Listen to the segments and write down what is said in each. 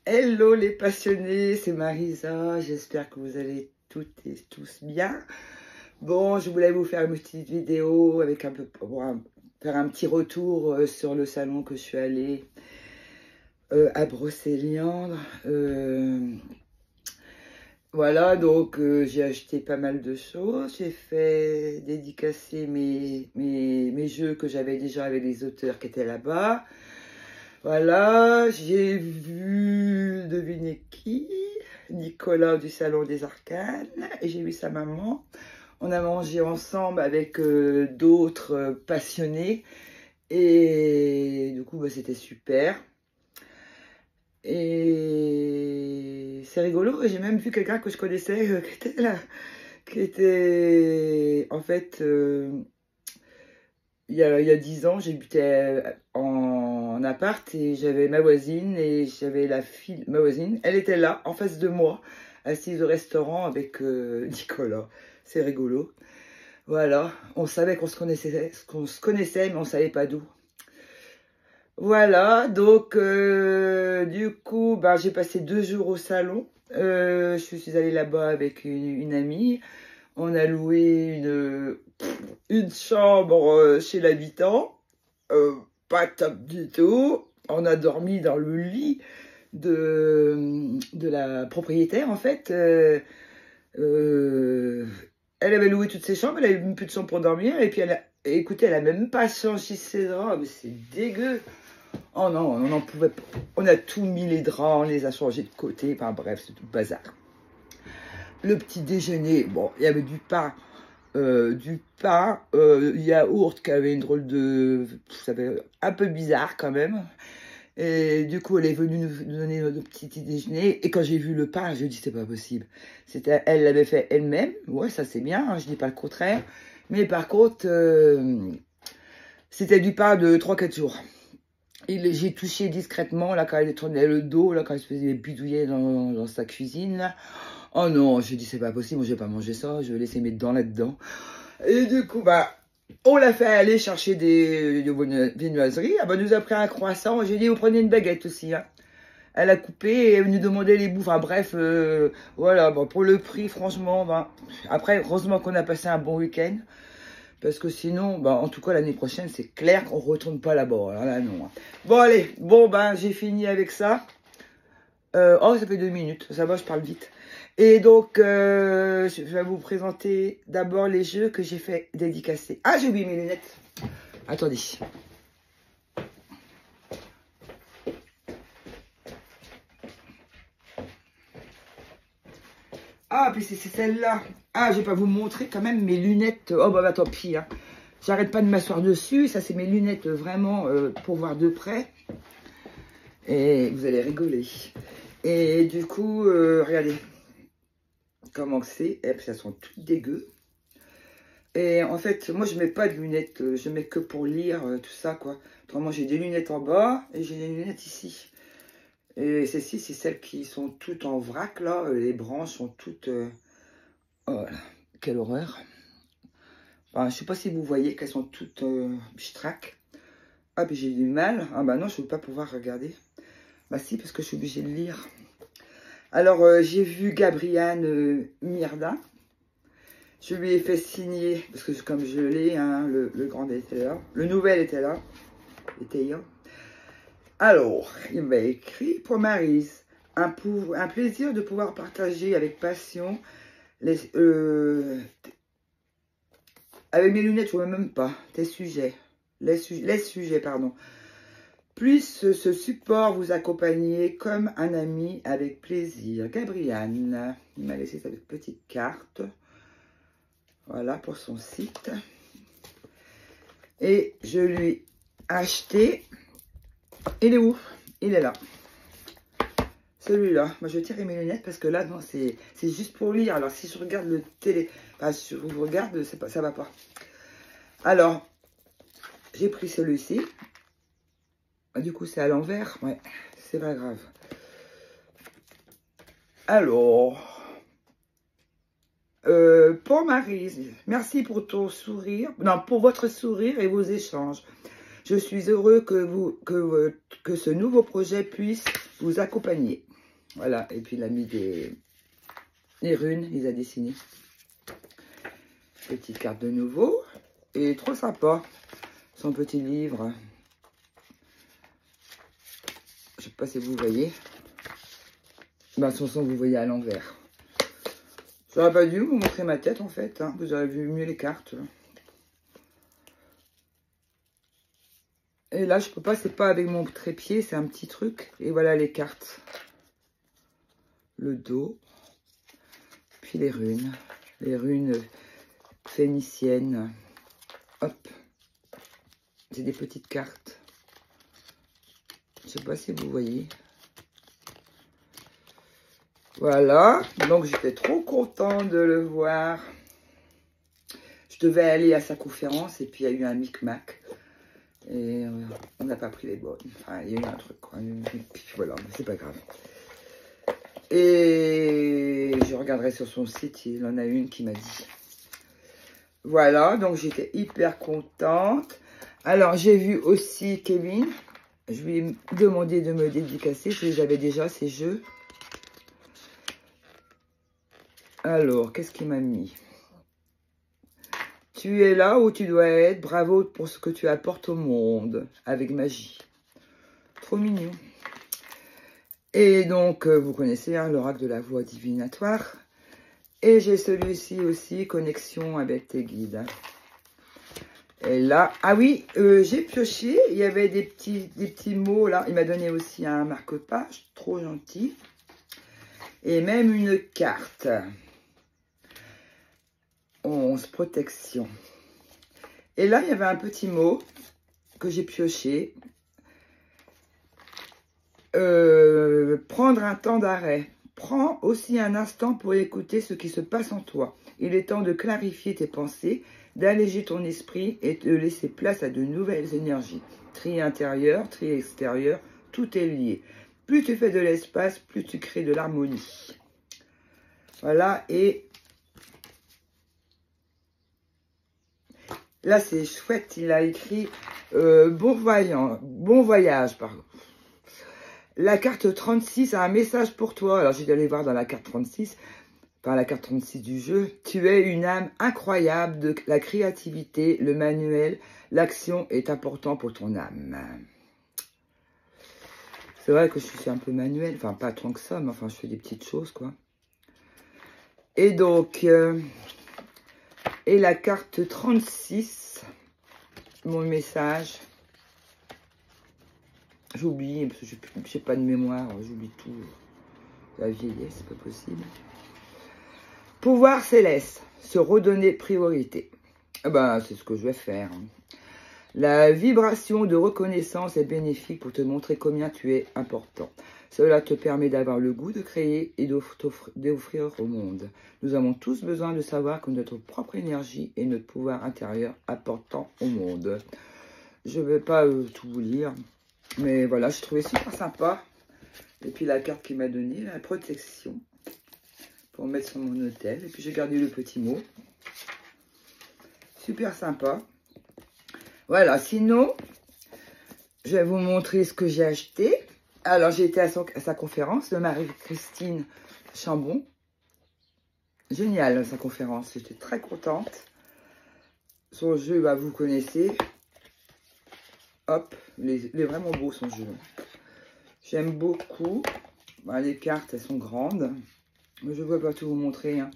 Hello les passionnés, c'est Marisa, j'espère que vous allez toutes et tous bien. Bon, je voulais vous faire une petite vidéo avec faire un petit retour sur le salon que je suis allée à Brocéliande. Voilà, donc j'ai acheté pas mal de choses, j'ai fait dédicacer mes jeux que j'avais déjà avec les auteurs qui étaient là-bas. Voilà, j'ai vu, devinez qui, Nicolas du Salon des Arcanes, et j'ai vu sa maman. On a mangé ensemble avec d'autres passionnés, et du coup, bah, c'était super. Et c'est rigolo, j'ai même vu quelqu'un que je connaissais qui était là, qui était, en fait, il y a 10 ans, j'habitais en appart et j'avais ma voisine et j'avais la fille, ma voisine, elle était là, en face de moi, assise au restaurant avec Nicolas. C'est rigolo. Voilà, on savait qu'on se connaissait, mais on savait pas d'où. Voilà, donc du coup, bah, j'ai passé 2 jours au salon. Je suis allée là-bas avec une amie. On a loué une chambre chez l'habitant. Pas top du tout. On a dormi dans le lit de la propriétaire, en fait. Elle avait loué toutes ses chambres, elle avait même plus de chambre pour dormir. Et puis, écoutez, elle a même pas changé ses draps. Mais c'est dégueu. Oh non, on n'en pouvait pas. On a tout mis les draps, on les a changés de côté. Enfin bref, c'est tout le bazar. Le petit déjeuner, bon, il y avait du pain, yaourt qui avait une drôle de... Ça avait un peu bizarre quand même. Et du coup, elle est venue nous donner notre petit déjeuner. Et quand j'ai vu le pain, je me dis, c'est pas possible. Elle l'avait fait elle-même. Ouais, ça c'est bien, hein, je dis pas le contraire. Mais par contre, c'était du pain de 3-4 jours. J'ai touché discrètement, là, quand elle tournait le dos, là, quand elle se faisait bidouiller dans sa cuisine, là. Oh non, je dis, c'est pas possible, moi, je vais pas manger ça, je vais laisser mes dents là-dedans. Et du coup, bah, on l'a fait aller chercher des viennoiseries. Ah bah, nous a pris un croissant. J'ai dit, vous prenez une baguette aussi, hein. Elle a coupé et elle est venue demander les bouffes. Enfin, bref, voilà, bon, pour le prix, franchement, ben, après, heureusement qu'on a passé un bon week-end. Parce que sinon, bah, en tout cas, l'année prochaine, c'est clair qu'on ne retourne pas là-bas. Alors là, non. Bon, allez. Bon, ben, j'ai fini avec ça. Oh, ça fait 2 minutes. Ça va, je parle vite. Et donc, je vais vous présenter d'abord les jeux que j'ai fait dédicacer. Ah, j'ai oublié mes lunettes. Attendez. Ah, puis c'est celle-là. Ah, je vais pas vous montrer quand même mes lunettes. Oh, bah tant pis, hein. J'arrête pas de m'asseoir dessus. Ça, c'est mes lunettes vraiment pour voir de près. Et vous allez rigoler. Et du coup, regardez comment c'est. Et puis, elles sont toutes dégueu. Et en fait, moi, je mets pas de lunettes. Je mets que pour lire, tout ça, quoi. Autrement, j'ai des lunettes en bas et j'ai des lunettes ici. Et celles-ci, c'est celles qui sont toutes en vrac, là. Les branches sont toutes... Oh là, quelle horreur. Enfin, je sais pas si vous voyez qu'elles sont toutes strac. Ah, puis j'ai du mal. Ah bah non, je ne vais pas pouvoir regarder. Bah si, parce que je suis obligée de lire. Alors, j'ai vu Gabriane Mirda. Je lui ai fait signer, parce que comme je l'ai, hein, le grand était là. Le nouvel était là. Était là. Alors, il m'a écrit pour Maryse. Un plaisir de pouvoir partager avec passion avec mes lunettes, je ne vois même pas. Tes sujets. Les sujets, pardon. Puisse ce support vous accompagner comme un ami avec plaisir. Gabriane, il m'a laissé cette petite carte. Voilà pour son site. Et je lui ai acheté. Il est où? Il est là. Celui-là. Moi, je vais tirer mes lunettes parce que là, non, c'est juste pour lire. Alors, si je regarde le télé... Enfin, si je regarde, ça va pas. Alors, j'ai pris celui-ci. Du coup, c'est à l'envers. Ouais, c'est pas grave. Alors, pour Maryse, merci pour ton sourire. Non, pour votre sourire et vos échanges. Je suis heureux que ce nouveau projet puisse vous accompagner. Voilà, et puis il a mis les runes, il a dessiné. Petite carte de nouveau. Et trop sympa, son petit livre. Je sais pas si vous voyez. Ben, son son, vous voyez à l'envers. J'aurais pas dû vous montrer ma tête, en fait. Hein. Vous aurez vu mieux les cartes. Et là, je peux pas, c'est pas avec mon trépied, c'est un petit truc. Et voilà les cartes. Le dos. Puis les runes. Les runes phéniciennes. Hop. C'est des petites cartes. Je sais pas si vous voyez. Voilà. Donc, j'étais trop content de le voir. Je devais aller à sa conférence et puis il y a eu un micmac. Et on n'a pas pris les bonnes. Enfin, il y a eu un truc, quoi. Puis voilà, c'est pas grave. Et je regarderai sur son site, il en a une qui m'a dit. Voilà, donc j'étais hyper contente. Alors, j'ai vu aussi Kevin. Je lui ai demandé de me dédicacer. Je les avais déjà, ces jeux. Alors, qu'est-ce qu'il m'a mis? Tu es là où tu dois être. Bravo pour ce que tu apportes au monde. Avec magie. Trop mignon. Et donc, vous connaissez hein, l'oracle de la voix divinatoire. Et j'ai celui-ci aussi, connexion avec tes guides. Et là, ah oui, j'ai pioché. Il y avait des petits mots là. Il m'a donné aussi un marque-page, trop gentil. Et même une carte. 11, protection. Et là, il y avait un petit mot que j'ai pioché. Prendre un temps d'arrêt. Prends aussi un instant pour écouter ce qui se passe en toi. Il est temps de clarifier tes pensées, d'alléger ton esprit et de laisser place à de nouvelles énergies. Tri intérieur, tri extérieur, tout est lié. Plus tu fais de l'espace, plus tu crées de l'harmonie. Voilà, et là c'est chouette, il a écrit bon voyage, pardon. La carte 36 a un message pour toi. Alors, je vais aller voir dans la carte 36, par la carte 36 du jeu. Tu es une âme incroyable de la créativité, le manuel, l'action est important pour ton âme. C'est vrai que je suis un peu manuel, enfin pas tant que ça, mais enfin je fais des petites choses, quoi. Et donc, et la carte 36, mon message... J'oublie, parce que je n'ai pas de mémoire, j'oublie tout. La vieillesse, c'est pas possible. Pouvoir céleste, se redonner priorité. Eh ben, c'est ce que je vais faire. La vibration de reconnaissance est bénéfique pour te montrer combien tu es important. Cela te permet d'avoir le goût de créer et d'offrir au monde. Nous avons tous besoin de savoir que notre propre énergie et notre pouvoir intérieur apportent au monde. Je ne vais pas tout vous lire. Mais voilà, je trouvais super sympa. Et puis la carte qu'il m'a donnée, la protection. Pour mettre sur mon hôtel. Et puis j'ai gardé le petit mot. Super sympa. Voilà, sinon, je vais vous montrer ce que j'ai acheté. Alors, j'ai été à sa conférence de Marie-Christine Chambon. Génial, sa conférence. J'étais très contente. Son jeu, bah, vous connaissez. Hop, il est vraiment beau son jeu. J'aime beaucoup. Bah, les cartes, elles sont grandes. Mais je ne vais pas tout vous montrer. Hein.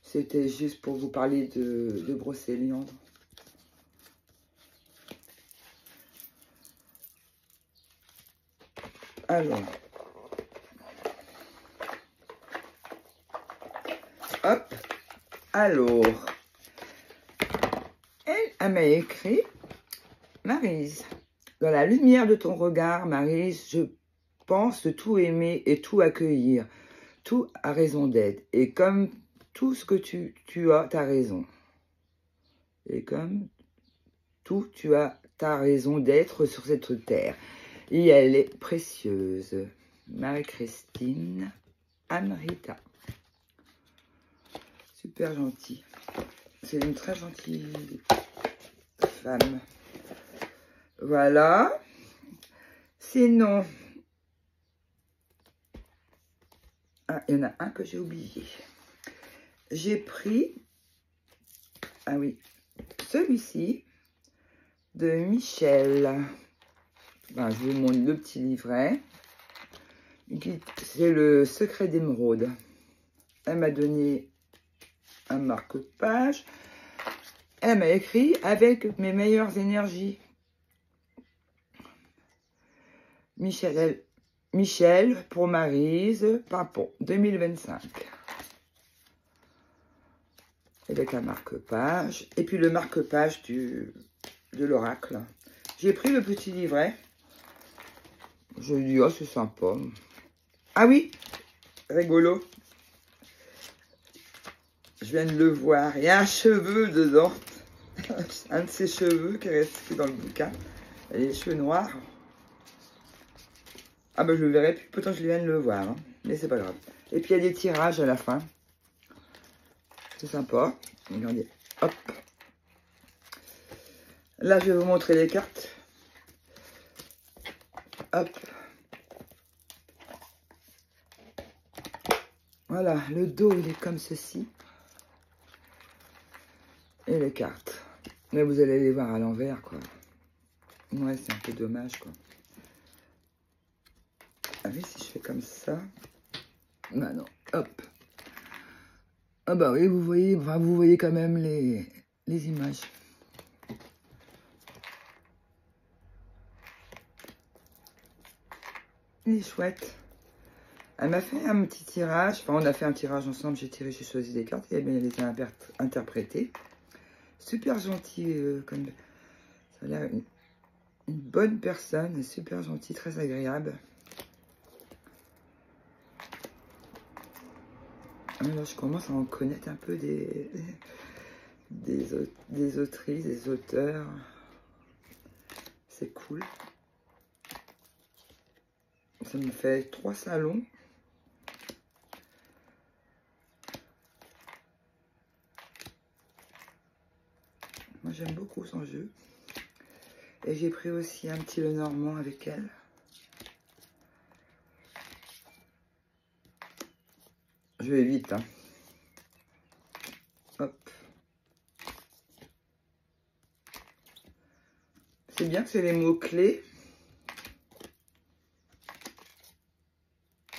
C'était juste pour vous parler de Brocéliande. Alors. Hop. Alors. Elle m'a écrit. Maryse. Dans la lumière de ton regard, Maryse, je pense de tout aimer et tout accueillir. Tout a raison d'être. Et comme tout ce que tu as ta raison. Et comme tout, tu as ta raison d'être sur cette terre. Et elle est précieuse. Marie-Christine Amrita. Super gentille. C'est une très gentille femme. Voilà. Sinon, ah, il y en a un que j'ai oublié. J'ai pris, ah oui, celui-ci de Michel. Ben, je vous montre le petit livret. C'est le secret d'émeraude. Elle m'a donné un marque-page. Elle m'a écrit avec mes meilleures énergies. Michel pour Maryse Pimpon 2025. Avec un marque-page. Et puis le marque-page de l'oracle. J'ai pris le petit livret. Je lui dis, oh, c'est sympa. Ah oui, rigolo. Je viens de le voir. Il y a un cheveu dedans. Un de ses cheveux qui est resté dans le bouquin. Elle a les cheveux noirs. Ah ben je le verrai plus. Pourtant je viens de le voir. Hein. Mais c'est pas grave. Et puis il y a des tirages à la fin. C'est sympa. Regardez. Hop. Là je vais vous montrer les cartes. Hop. Voilà. Le dos il est comme ceci. Et les cartes. Mais vous allez les voir à l'envers, quoi. Ouais, c'est un peu dommage, quoi. Ah oui, si je fais comme ça. Bah non, hop. Ah bah oui, vous voyez, enfin, vous voyez quand même les images. Il est chouette. Elle m'a fait un petit tirage. Enfin, on a fait un tirage ensemble. J'ai tiré, j'ai choisi des cartes. Et bien, elle les a interprétées. Super gentil, comme... Ça a l'air une bonne personne. Super gentil, très agréable. Là, je commence à en connaître un peu des autrices, des auteurs. C'est cool. Ça me fait 3 salons. Moi, j'aime beaucoup son jeu. Et j'ai pris aussi un petit Lenormand avec elle. Je vais vite, hein. Hop. C'est bien que c'est les mots-clés.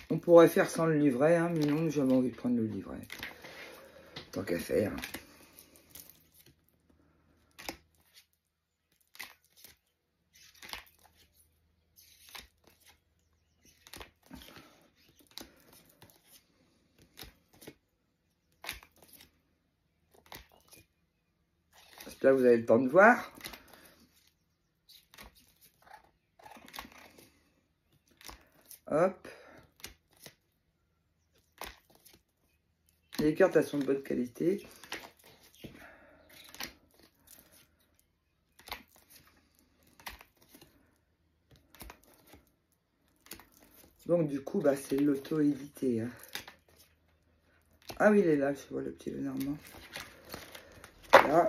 On pourrait faire sans le livret, hein, mais non, j'avais envie de prendre le livret. Tant qu'à faire. J'espère que vous avez le temps de voir. Hop. Les cartes, elles sont de bonne qualité. Donc, du coup, bah, c'est l'auto-édité. Hein. Ah oui, il est là, je vois le petit Lenormand. Là.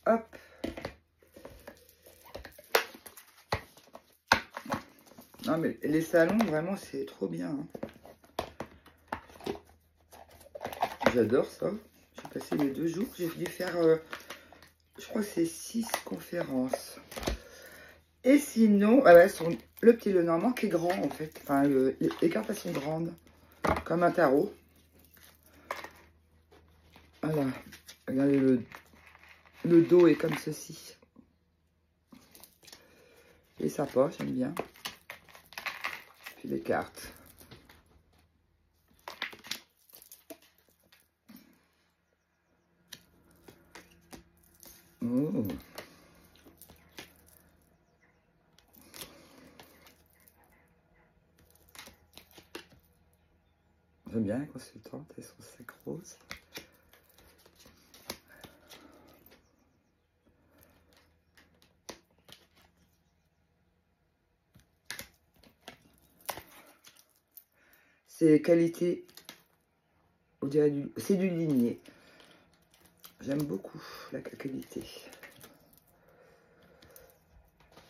Hop. Non, mais les salons, vraiment, c'est trop bien. Hein. J'adore ça. J'ai passé les 2 jours. J'ai dû faire, je crois que c'est 6 conférences. Et sinon, ah ouais, le petit Lenormand qui est grand, en fait. Enfin, les cartes, elles sont grandes. Comme un tarot. Voilà. Regardez, le dos est comme ceci. Et sympa, j'aime bien. Puis les cartes. Oh. J'aime bien la consultante et son sac rose. C'est qualité, on dirait c'est du ligné. J'aime beaucoup la qualité.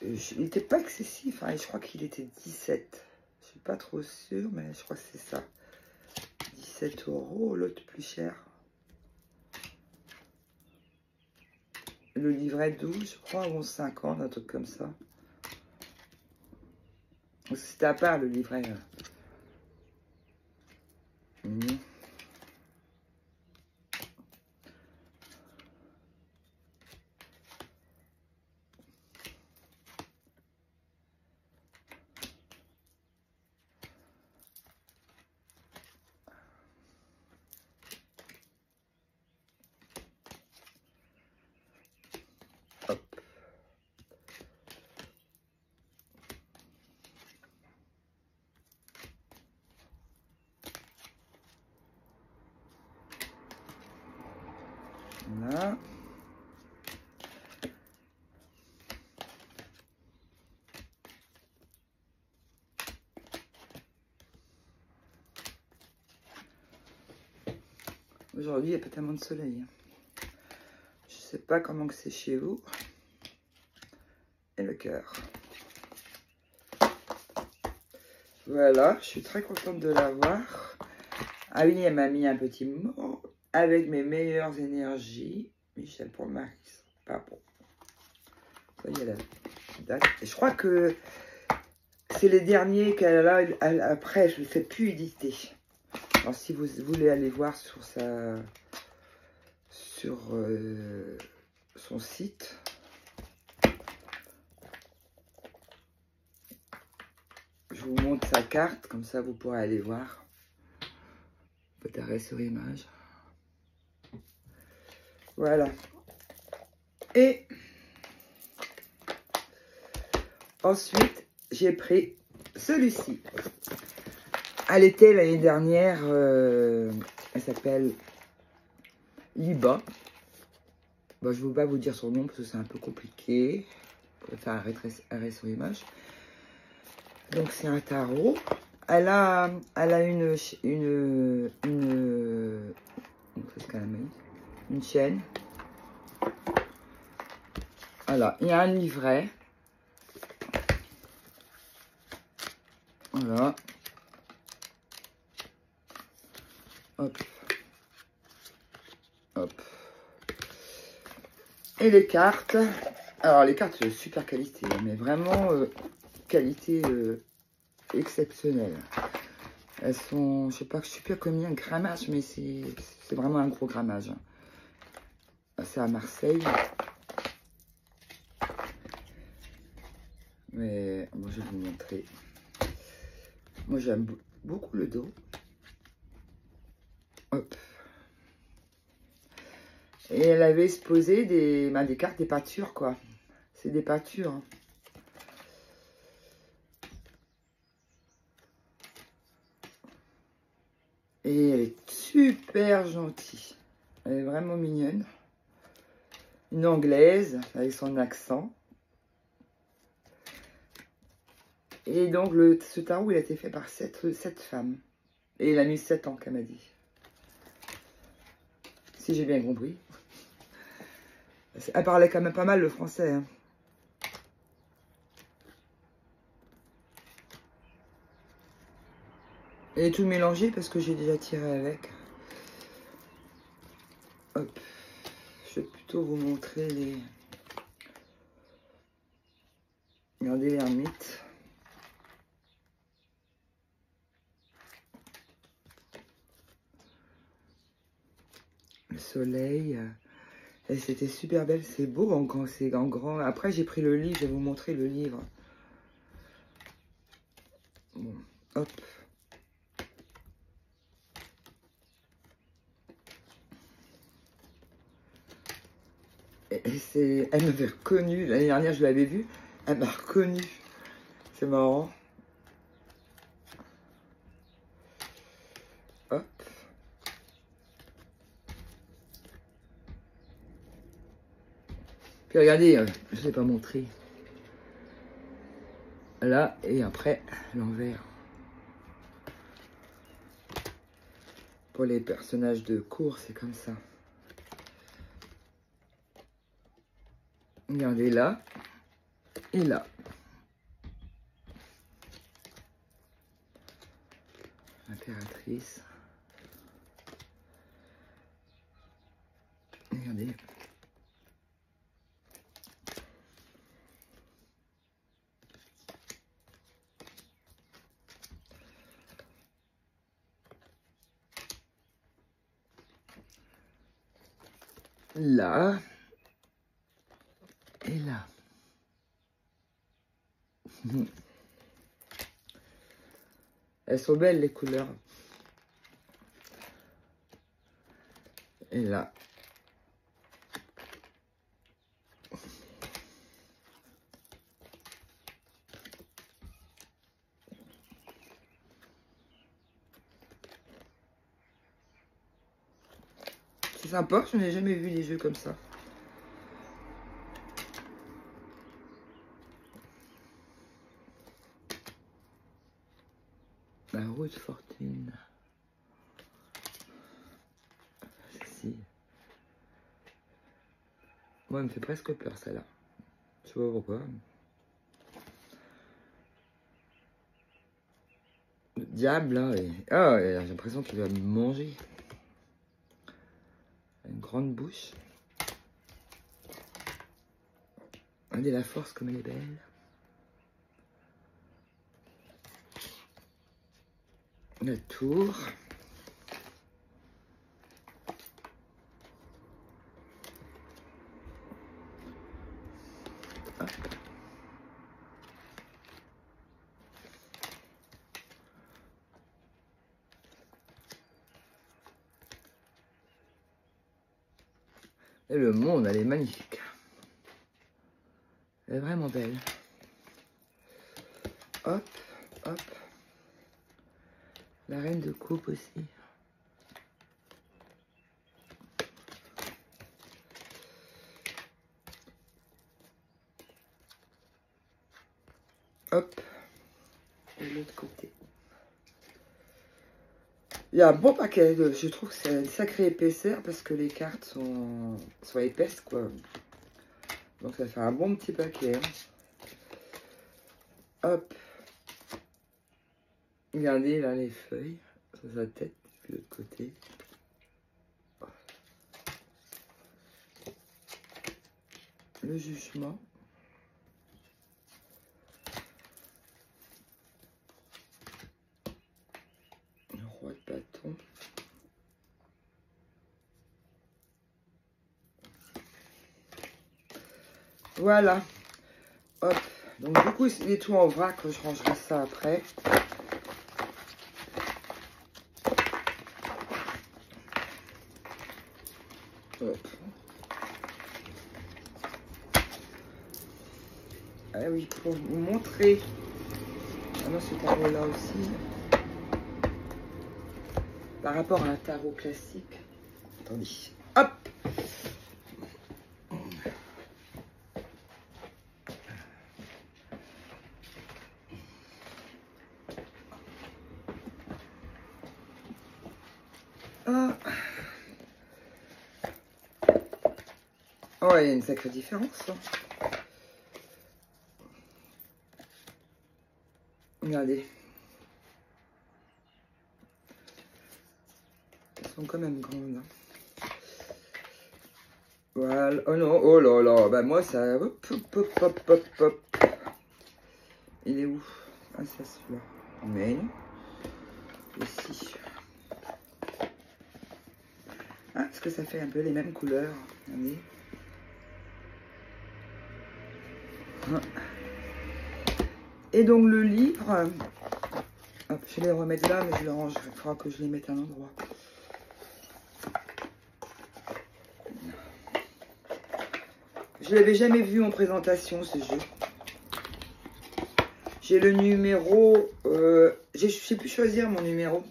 Il n'était pas excessif, hein, je crois qu'il était 17. Je suis pas trop sûre, mais je crois que c'est ça. 17 €, l'autre plus cher. Le livret 12, je crois, 11,50, un truc comme ça. C'était à part le livret. Hop. Voilà. Aujourd'hui, il n'y a pas tellement de soleil. Je sais pas comment que c'est chez vous. Et le cœur. Voilà, je suis très contente de l'avoir. Ah oui, elle m'a mis un petit mot. Avec mes meilleures énergies. Michel pour Maris. Pas bon. Voyez la date. Et je crois que c'est les derniers qu'elle a. Après, je ne sais plus éditer. Alors, si vous voulez aller voir sur son site. Je vous montre sa carte, comme ça vous pourrez aller voir. Peut-être arrêt sur image. Voilà. Et ensuite, j'ai pris celui-ci. Elle était l'année dernière, elle s'appelle Liba. Bon, je ne veux pas vous dire son nom parce que c'est un peu compliqué. Je vais faire arrêt sur image. Donc c'est un tarot. Elle a une chaîne. Voilà, il y a un livret. Voilà. Hop. Hop. Et les cartes. Alors les cartes de super qualité, mais vraiment qualité exceptionnelle. Elles sont, je sais pas, je sais plus combien de grammage, mais c'est vraiment un gros grammage. C'est à Marseille. Mais moi je vais vous montrer. Moi j'aime beaucoup le dos. Hop. Et elle avait exposé des cartes, des peintures, quoi. C'est des peintures. Hein. Et elle est super gentille. Elle est vraiment mignonne. Une anglaise, avec son accent. Et donc, ce tarot, il a été fait par cette femme. Et il a mis 7 ans, qu'elle m'a dit. Si j'ai bien compris. Elle parlait quand même pas mal le français. Hein. Et tout mélangé parce que j'ai déjà tiré avec. Hop. Je vais plutôt vous montrer les... Regardez l'ermite. Le soleil. Et c'était super belle. C'est beau en grand. C'est en grand. Après, j'ai pris le livre. Je vais vous montrer le livre. Bon. Hop. Elle m'avait reconnue. L'année dernière, je l'avais vue. Elle m'a reconnue. C'est marrant. Hop. Puis regardez, je ne l'ai pas montré. Là, et après, l'envers. Pour les personnages de cours, c'est comme ça. Regardez là et là. Impératrice. Regardez. Là. Et là. Elles sont belles les couleurs. Et là. C'est sympa, je n'ai jamais vu des jeux comme ça. La roue de fortune. Si. Moi, elle me fait presque peur, celle-là. Je sais pas pourquoi. Le diable, là. Et... ah, j'ai l'impression qu'il va me manger. Une grande bouche. Regardez la force comme elle est belle. La tour. Hop. Et le monde, elle est magnifique. Elle est vraiment belle. Hop, hop. La reine de coupe aussi. Hop. Et de l'autre côté. Il y a un bon paquet. Je trouve que c'est une sacrée épaisseur parce que les cartes sont épaisses, quoi. Donc ça fait un bon petit paquet. Hop. Regardez là les feuilles sur sa tête, puis de l'autre côté. Le jugement. Le roi de bâton. Voilà. Hop. Donc du coup, il est tout en vrac. Je rangerai ça après. Hop. Ah oui, pour vous montrer. Ah non, ce tarot-là aussi. Par rapport à un tarot classique. Attendez. Hop. Ah. Oh, il y a une sacrée différence. Regardez. Elles sont quand même grandes. Voilà. Oh non, oh là là. Bah moi, ça... hop, hop, hop, hop, hop, hop. Il est où? Ah, c'est celui-là. Mais... ici. Ah, est-ce que ça fait un peu les mêmes couleurs? Regardez. Et donc le livre, hop, je vais les remettre là, mais je les range, il faudra que je les mette à un endroit. Je l'avais jamais vu en présentation ce jeu. J'ai le numéro, je sais plus choisir mon numéro.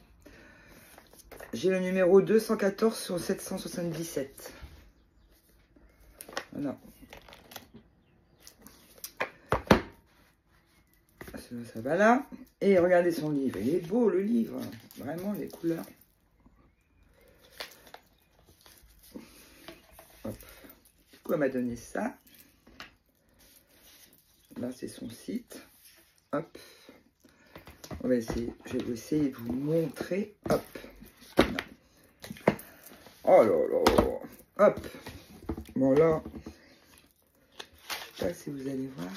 J'ai le numéro 214 sur 777. Voilà. Ça va là. Et regardez son livre. Il est beau le livre. Vraiment les couleurs. coup, elle m'a donné ça. Là, c'est son site. Hop. On va essayer. Je vais essayer de vous montrer. Hop. Oh là là. Hop. Bon, là. Je sais pas si vous allez voir.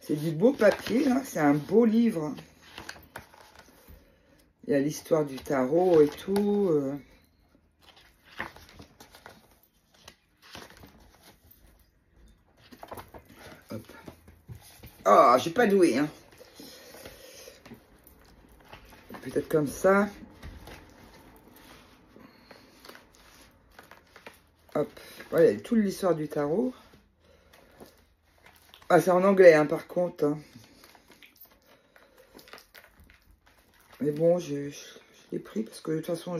C'est du beau papier, là. C'est un beau livre. Il y a l'histoire du tarot et tout. Hop. Oh, j'ai pas doué, hein. Peut-être comme ça. Hop. Voilà, il y a toute l'histoire du tarot. Ah, c'est en anglais, hein, par contre. Hein. Mais bon, je l'ai pris parce que de toute façon,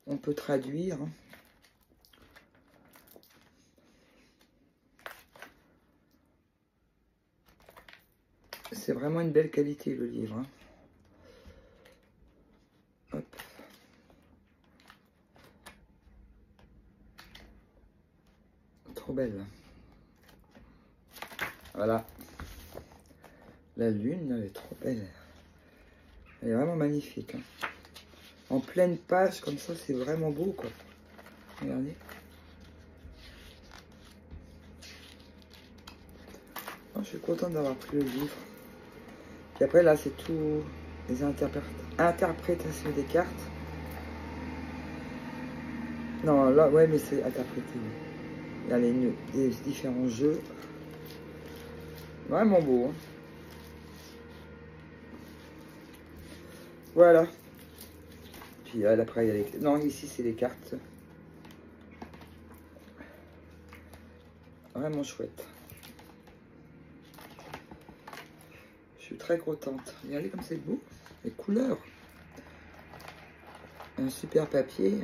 on peut traduire. Hein. C'est vraiment une belle qualité, le livre. Hein. Hop. Trop belle. Voilà. La lune, elle est trop belle. Elle est vraiment magnifique. Hein. En pleine page, comme ça, c'est vraiment beau, quoi. Regardez. Oh, je suis contente d'avoir pris le livre. Et après, là, c'est tout les interprétations des cartes. Non, là, ouais, mais c'est interprété. Il y a les différents jeux. Vraiment beau. Hein. Voilà. Puis après, il y a les... Non, ici, c'est les cartes. Vraiment chouette. Je suis très contente. Regardez comme c'est beau. Les couleurs. Un super papier.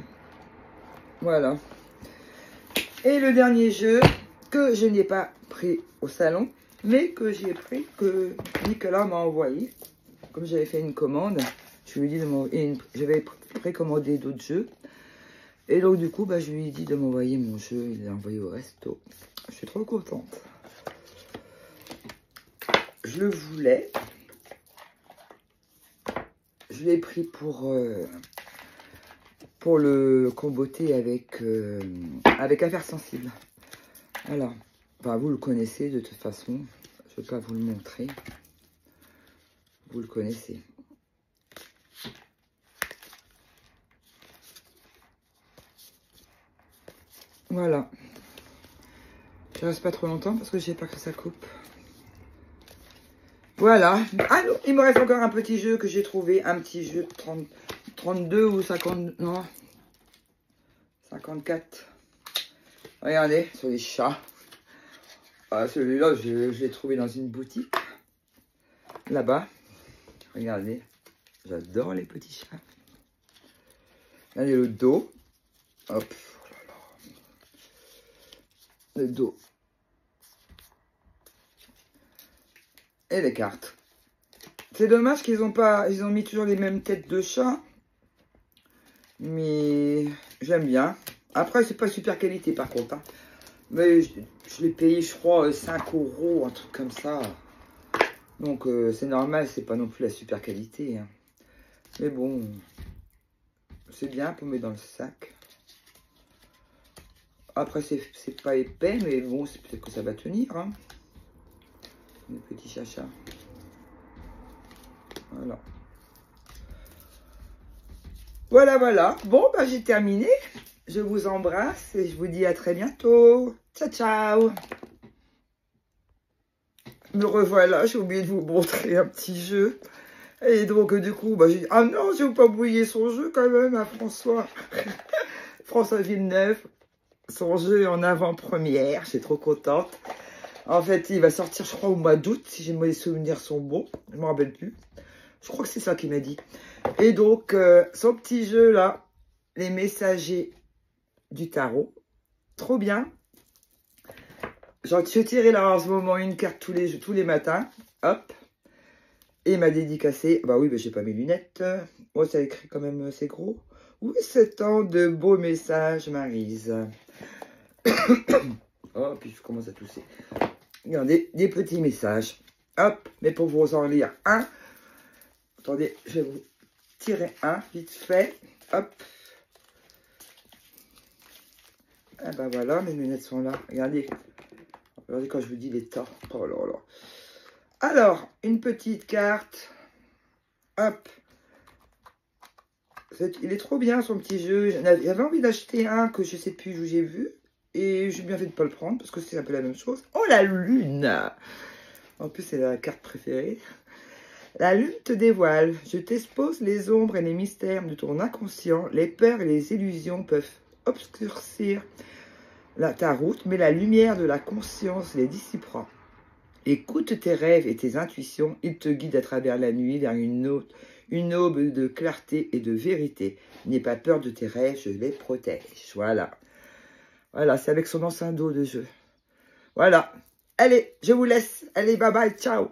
Voilà. Et le dernier jeu que je n'ai pas pris au salon, mais que j'ai pris, que Nicolas m'a envoyé. Comme j'avais fait une commande, je lui ai dit de m'envoyer, j'avais précommandé d'autres jeux. Et donc du coup, bah, je lui ai dit de m'envoyer mon jeu, il l'a envoyé au resto. Je suis trop contente. Je le voulais. Je l'ai pris pour le comboter avec Affaires Sensibles. Voilà. Enfin, vous le connaissez de toute façon. Je ne vais pas vous le montrer. Vous le connaissez. Voilà. Je reste pas trop longtemps parce que j'ai peur que ça coupe. Voilà. Ah non, il me reste encore un petit jeu que j'ai trouvé. Un petit jeu 32 ou 50... Non. 54. Regardez, sur les chats. Ah, celui-là, je l'ai trouvé dans une boutique. Là-bas. Regardez. J'adore les petits chats. Regardez le dos. Hop. Oh là là. Le dos. Et les cartes. C'est dommage qu'ils ont pas... Ils ont mis toujours les mêmes têtes de chat. Mais j'aime bien. Après, c'est pas super qualité par contre. Hein. Mais je l'ai payé, je crois, 5 €, un truc comme ça. Donc, c'est normal, c'est pas non plus la super qualité. Hein. Mais bon, c'est bien pour mettre dans le sac. Après, c'est pas épais, mais bon, c'est peut-être que ça va tenir. Hein. Les petits chachas. Voilà. Voilà, voilà. Bon, bah, j'ai terminé. Je vous embrasse et je vous dis à très bientôt. Ciao, ciao. Me revoilà, j'ai oublié de vous montrer un petit jeu. Et donc, du coup, bah, j'ai dit, ah non, je vais pas oublier son jeu quand même à François. François Villeneuve, son jeu en avant-première, j'ai trop contente. En fait, il va sortir, je crois, au mois d'août, si mes souvenirs sont bons. Je ne me rappelle plus. Je crois que c'est ça qu'il m'a dit. Et donc, son petit jeu là, les messagers du tarot. Trop bien. Je tirais là en ce moment une carte tous les matins. Hop. Et il m'a dédicacé. Bah oui, mais j'ai pas mes lunettes. Bon, ça écrit quand même, c'est gros. Oui, 7 ans de beaux messages, Maryse. Oh, puis je commence à tousser. Regardez, des petits messages. Hop, mais pour vous en lire un. Attendez, je vais vous tirer un, vite fait. Hop. Ah ben voilà, mes lunettes sont là. Regardez. Regardez quand je vous dis l'état. Oh là là. Alors, une petite carte. Hop. Il est trop bien son petit jeu. J'avais envie d'acheter un que je sais plus où j'ai vu. Et j'ai bien fait de ne pas le prendre parce que c'est un peu la même chose. Oh, la lune! En plus, c'est la carte préférée. La lune te dévoile. Je t'expose les ombres et les mystères de ton inconscient. Les peurs et les illusions peuvent obscurcir ta route, mais la lumière de la conscience les dissipera. Écoute tes rêves et tes intuitions. Ils te guident à travers la nuit vers une aube de clarté et de vérité. N'aie pas peur de tes rêves, je les protège. Voilà. Voilà, c'est avec son ancien dos de jeu. Voilà. Allez, je vous laisse. Allez, bye bye, ciao.